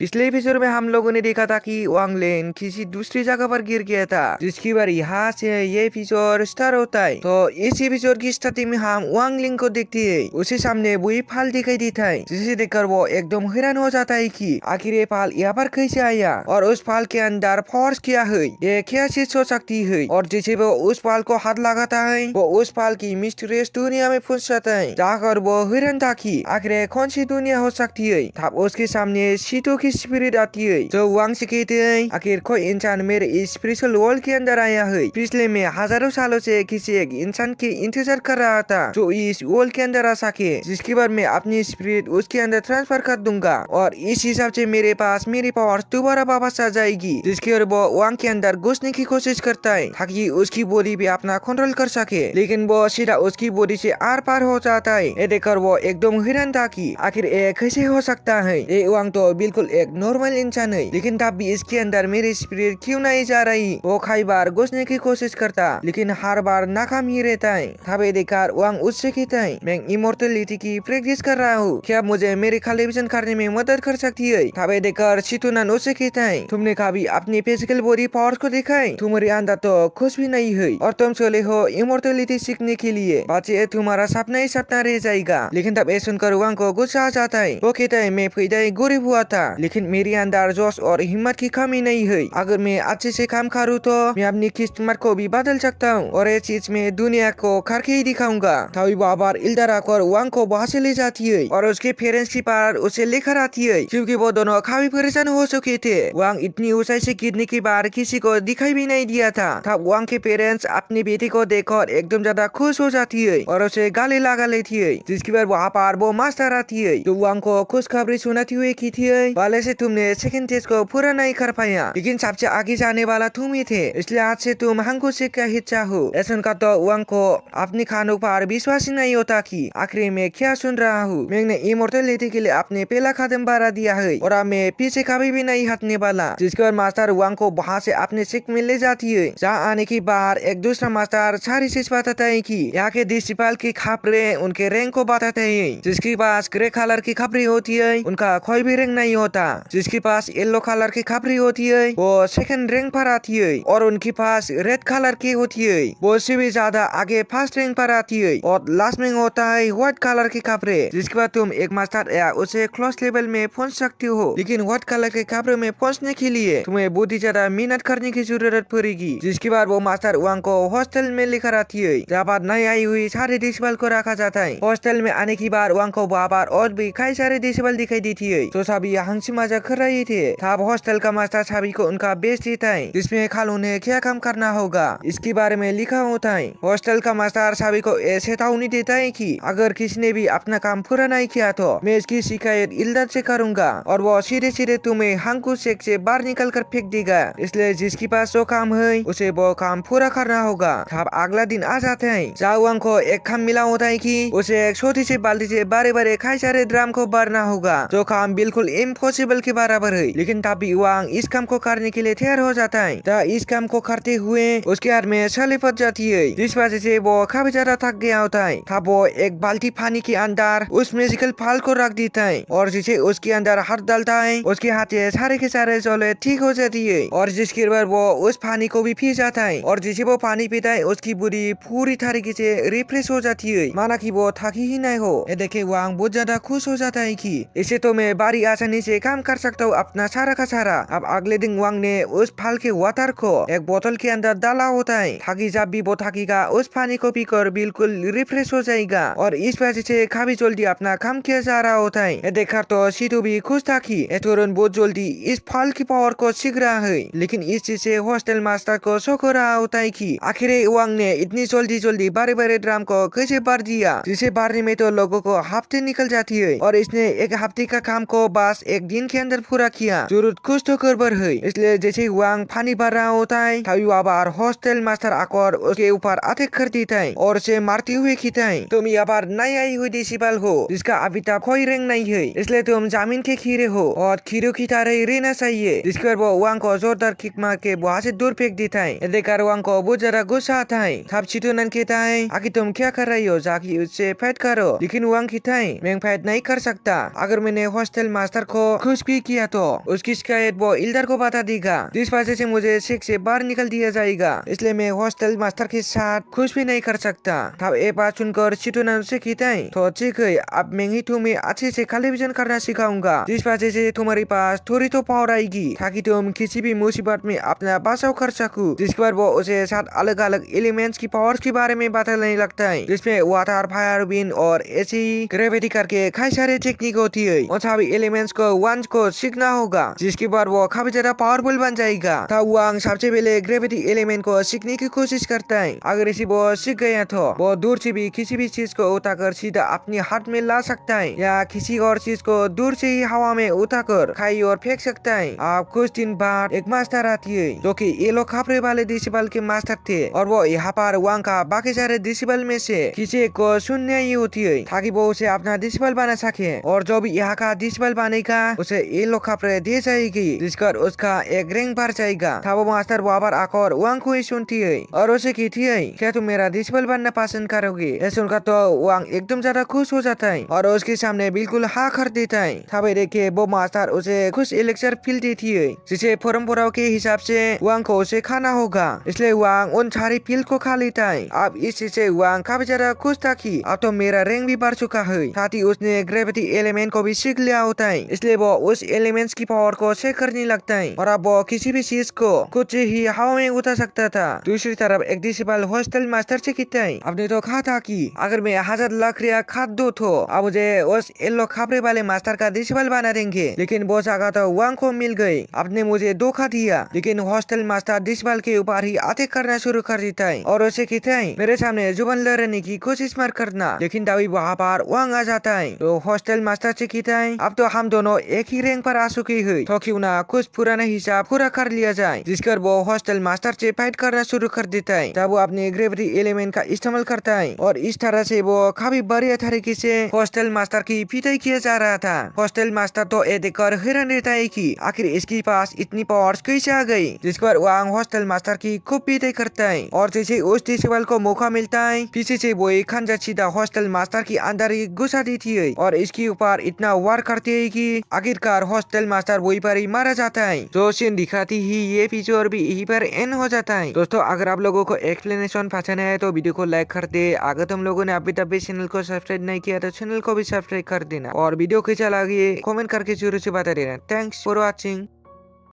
पिछले एपिसोड में हम लोगों ने देखा था कि वांग लेन किसी दूसरी जगह पर गिर गया था, जिसकी बार यहाँ से ये एपिसोड स्टार्ट होता है। तो इस एपिसोड की स्टार्टिंग में हम वांग लिंग को देखते हैं। उसे सामने वही फाल दिखाई देता है, जिसे देखकर वो एकदम हैरान हो जाता है कि आखिर ये फाल यहाँ पर कैसे आया और उस फाल के अंदर फोर्स क्या है, ये क्या चीज हो सकती है। और जैसे वो उस फाल को हाथ लगाता है, वो उस फाल की मिस्टीरियस दुनिया में फंस जाता है, जाकर वो हैरान था कि आखिर कौन सी दुनिया हो सकती है। तब उसके सामने शीतो की स्पिरिट आती है, जो वांग से कहते हैं आखिर कोई इंसान मेरे इस स्पिरिचुअल वर्ल्ड के अंदर आया है। पिछले में हजारों सालों से किसी एक इंसान के इंतजार कर रहा था जो इस वर्ल्ड के अंदर आ सके, जिसके बाद मैं अपनी स्पिरिट उसके अंदर ट्रांसफर कर दूंगा और इस हिसाब से मेरे पास मेरी पावर दोबारा वापस आ जाएगी। जिसके और वो वांग के अंदर घुसने की कोशिश करता है ताकि उसकी बॉडी भी अपना कंट्रोल कर सके, लेकिन वो सीधा उसकी बॉडी से आर पार हो जाता है। ये देखकर वो एकदम हैरान था कि आखिर ये कैसे हो सकता है। ये वांग तो बिल्कुल एक नॉर्मल इंसान है, लेकिन तब भी इसके अंदर मेरी स्पिरिट क्यों नहीं जा रही। वो कई बार घुसने की कोशिश करता, लेकिन हर बार नाकाम ही रहता है। तब ये देखकर वांग उससे कहता है, मैं इमोर्टलिटी की प्रैक्टिस कर रहा हूँ, क्या मुझे मेरे खाली विजन करने में मदद कर सकती है। तब ये देखकर शितुनन उससे कहता है, तुमने कभी अपनी फिजिकल बॉडी पावर्स को देखा है? तुम्हारे अंदर तो कुछ भी नहीं है और तुम चले हो इमोर्टलिटी सीखने के लिए। बच्चे तुम्हारा सपना ही सपना रह जाएगा। लेकिन तब ये सुनकर वांग को गुस्सा आ जाता है। वो कहता है, मैं पैदा ही गरीब हुआ था, लेकिन मेरे अंदर जोश और हिम्मत की कमी नहीं है। अगर मैं अच्छे से काम करूँ तो मैं अपनी किस्मत को भी बदल सकता हूँ और ये चीज में दुनिया को करके ही दिखाऊंगा। तभी बाबर इल्दर आकर वांग को वहाँ से ले जाती है और उसके पेरेंट्स की पार उसे लेकर आती है, क्योंकि वो दोनों काफी परेशान हो चुके थे। वांग इतनी ऊंचाई से गिरने के बाद किसी को दिखाई भी नहीं दिया था। तब वांग के पेरेंट्स अपनी बेटी को देखकर एकदम ज्यादा खुश हो जाती है और उसे गाली लगा लेती है, जिसके बाद वहाँ पर वो मास्टर आती है जो वांग को खुशखबरी सुनाती हुई कहती है, पहले से तुमने सेकंड टेस्ट को पूरा नहीं कर पाया, लेकिन सबसे आगे जाने वाला तुम ही थे, इसलिए आज से तुम हमको से क्या हिस्सा हो। ऐसा सुनकर तो वांग को अपने खानों पर विश्वास ही नहीं होता कि आखिर में क्या सुन रहा हूँ। मैंने इमोर्टलिटी के लिए अपने पहला कदम बढ़ा दिया है और अब मैं पीछे कभी भी नहीं हटने वाला। जिसके बाद मास्टर वांग को वहाँ से अपने सिख में ले जाती है। जहाँ आने के बाद एक दूसरा मास्टर सारी चीज बताता है कि यहाँ के डिसिपल की खबरें उनके रैंक को बताते हैं। जिसके पास ग्रे कलर की खबरें होती है उनका कोई भी रैंक नहीं होता, जिसके पास येलो कलर की खबरें होती है वो सेकंड रैंक पर आती है और उनके पास रेड कलर की होती है वो से भी ज्यादा आगे फर्स्ट रैंक पर आती है। और लास्ट में होता है व्हाइट कलर की खबरें, जिसके बाद तुम एक मास्टर या उसे क्लोज लेवल में पहुंच सकते हो, लेकिन व्हाइट कलर के खबरों में पहुंचने के लिए तुम्हें बहुत ही ज्यादा मेहनत करने की जरूरत पड़ेगी। जिसके बाद वो मास्टर वांग को हॉस्टल में लेकर आती है, जहाँ पर नई आई हुई सारे डिसेबल को रखा जाता है। हॉस्टल में आने के बाद वांग को बार और भी कई सारे डिसेबल दिखाई देती है, तो सभी हंसी मजाक कर रहे थे। तब हॉस्टल का मास्टर सभी को उनका बेस देता है, जिसमें कल उन्हें क्या काम करना होगा इसके बारे में लिखा होता है। हॉस्टल का मास्टर सभी को ऐसे चेतावनी देता है कि अगर किसी ने भी अपना काम पूरा नहीं किया तो मैं इसकी शिकायत इल्दर से करूंगा और वो सीधे सीधे तुम्हें हंकू शेख से बाहर निकल कर फेंक देगा। इसलिए जिसके पास जो काम है उसे वो काम पूरा करना होगा। तब अगला दिन आ जाता है जहाँ वांग को एक काम मिला होता है कि उसे एक छोटी सी बाल्टी से बड़े बड़े कई सारे ड्रम को भरना होगा, जो काम बिल्कुल इम्पॉसिबल के बराबर है। लेकिन तब भी वांग इस काम को करने के लिए तैयार हो जाता है। तो इस काम को करते हुए उसके हाथ में छाले फट जाती है, जिस वजह से वो काफी ज्यादा थक गया होता है। तब वो एक बाल्टी पानी के अंदर उस म्यूजिकल फल को रख देता है और जिसे उसके अंदर हाथ डालता है उसके हाथ से सारे के सारे जले ठीक हो जाती है और जिसके बाद वो उस पानी को भी पी जाता है और जिसे वो पानी पीता है उसकी बॉडी पूरी तरीके से रिफ्रेश हो जाती है, माना कि वो थकी ही नहीं हो। ये देखे वांग बहुत ज्यादा खुश हो जाता है कि इसे तो मैं बड़ी आसानी से काम कर सकता हूँ अपना सारा का सारा। अब अगले दिन वांग ने उस फल के वाटर को एक बोतल के अंदर डाला होता है ताकि जब भी वो थकेगा उस पानी को पीकर बिल्कुल रिफ्रेश हो जाएगा और इस वजह से काफी जल्दी अपना काम किया जा रहा होता है। ये देखकर तो सीधू भी खुश था कि तुरंत बहुत जल्दी इस फल की पावर को सीख रहा है, लेकिन इस चीज से हॉस्टल मास्टर को शौक हो रहा होता है कि आखिर वांग ने इतनी जल्दी बड़े बड़े ड्रम को कैसे भर दिया, जिसे भरने में तो लोगों को हफ्ते निकल जाती है और इसने एक हफ्ते का काम को बस एक दिन के अंदर पूरा किया। जरूरत कुछ तो गड़बड़ है। इसलिए जैसे वांग पानी भर रहा होता है तभी बार हॉस्टल मास्टर आकर उसके ऊपर अटैक कर देता है और उसे मारते हुए कहता है, तुम यहाँ पर नई आई हुई डिसेबल हो जिसका अभी तक कोई रैंक नहीं है, इसलिए तुम जमीन के खीरे हो और खीरों की तरह ही रहना चाहिए। जिसके बाद वो वांग को जोरदार किक मार के वहाँ से दूर फेंक देता है। देखकर वांग को बहुत ज्यादा गुस्सा आता है। तब शितुनन कहता है, आखिर तुम क्या कर रही हो, जाके उससे फाइट करो। लेकिन वांग कहता है, मैं फाइट नहीं कर सकता। अगर मैंने हॉस्टल मास्टर को कुछ भी किया तो उसकी शिकायत वो इल्डर को बता देगा, जिस वजह से मुझे शिक से बाहर निकल दिया जाएगा। इसलिए मैं हॉस्टल मास्टर के साथ कुछ भी नहीं कर सकता। तब ये बात सुनकर चिटुना उसे कहता है, तो ठीक है, अब मैं ही तुम्हें अच्छे से कलेक्शन करना सिखाऊंगा, जिस वजह से तुम्हारे पास थोड़ी तो पावर आएगी ताकि तुम किसी भी मुसीबत में अपना बचाव कर सको। जिसके बाद वो उसे साथ अलग अलग एलिमेंट्स की पावर्स के बारे में बताने लगता है, जिसमें वाटर, फायर, विंड और ऐसी ग्रेविटी करके कई सारे टेक्निक होती है। उन सभी एलिमेंट्स को वांग को सीखना होगा, जिसके बाद वो काफी ज्यादा पावरफुल बन जाएगा। तब वांग सबसे पहले ग्रेविटी एलिमेंट को सीखने की कोशिश करता है। अगर इसी वो सीख गया तो वो दूर से भी किसी भी चीज को उठाकर सीधा अपने हाथ में ला सकता है, या किसी और चीज को दूर से ही हवा में उठाकर खाई और फेंक सकता है। अब कुछ दिन बाद एक मास्टर आती है जो कि येलो कपड़े वाले डिसेबल के मास्टर थे, और वो यहाँ पर वांग का बाकी सारे डिसेबल में से किसी एक को सुनने ही होती है ताकि वो उसे अपना डिसेबल बना सके, और जो भी यहाँ का डिसेबल बनेगा उसे येलो कपड़े दिए जाएगी, जिसकर उसका एक रैंक बढ़ जाएगा। तब वो मास्टर वहाँ पर आकर वांग को ही सुनती है और उसे कहती है, क्या तुम मेरा डिसेबल बनना पसंद करोगे? ये सुनकर तो वांग एकदम ज्यादा खुश हो जाता है और उसके सामने बिल्कुल हाँ कर देता है। तब देखे वो मास्टर उसे खुश लेक्चर फील देती है, जिसे परंपरा के हिसाब से वांग को उसे खाना होगा। इसलिए वांग उन सारी फील को खा लेता है। अब इस चीज से वांग काफी ज्यादा खुश था कि अब तो मेरा रैंक भी बढ़ चुका है, साथ ही उसने ग्रेविटी एलिमेंट को भी सीख लिया होता है। इसलिए वो उस एलिमेंट्स की पावर को चेक करने लगता है, और अब वो किसी भी चीज को खुद से ही हवा में उठा सकता था। दूसरी तरफ एक डिसेबल हॉस्टल मास्टर से कहता है, आपने तो कहा था कि अगर मैं 1000 लाख रिया खा दो तो अब मुझे उस येलो कपड़े वाले मास्टर का डिसेबल बना देंगे, लेकिन वो जगह तो वांग को मिल गई। आपने मुझे धोखा दिया। लेकिन हॉस्टल मास्टर डिसेबल के ऊपर ही अटैक करना शुरू कर देता है और उसे कहता है, मेरे सामने जुबान लड़ने की कोशिश मत करना। लेकिन तभी वहाँ पर वांग आ जाता है, तो हॉस्टल मास्टर से कहता है, अब तो हम दोनों एक ही रैंक पर आ चुके हैं, तो क्यों ना कुछ पुराना हिसाब पूरा कर लिया जाए। जिसकर वो हॉस्टल मास्टर से फाइट करना शुरू कर देता है। तब वो अपने ग्रेविटी एलिमेंट का इस्तेमाल करता है, और इस तरह से वो काफी बढ़िया तरीके से हॉस्टल मास्टर की पिटाई किया जा रहा था। हॉस्टल मास्टर तो ये देखकर हैरान रहता है कि आखिर इसके पास इतनी पावर्स कैसे आ गई। जिस पर वांग हॉस्टल मास्टर की खूब पिटाई करता है, और जैसे उस डिसेबल को मौका मिलता है, पीछे से वो एक खंजर सीधा हॉस्टल मास्टर के अंदर ही घुसा देती है, और इसके ऊपर इतना वार करते है कि आखिरकार हॉस्टल मास्टर वही पर ही मारा जाता है। जो सीन दिखाती ही ये एपिसोड भी यहीं पर एंड हो जाता है। दोस्तों, अगर आप लोगों को एक्सप्लेनेशन पसंद है तो वीडियो को लाइक कर दे। अगर तुम लोगों ने अभी तक भी चैनल को सब्सक्राइब नहीं किया तो चैनल को भी सब्सक्राइब कर देना, और वीडियो कैसा लगी कमेंट करके जरूर से बता देना। Thanks for watching.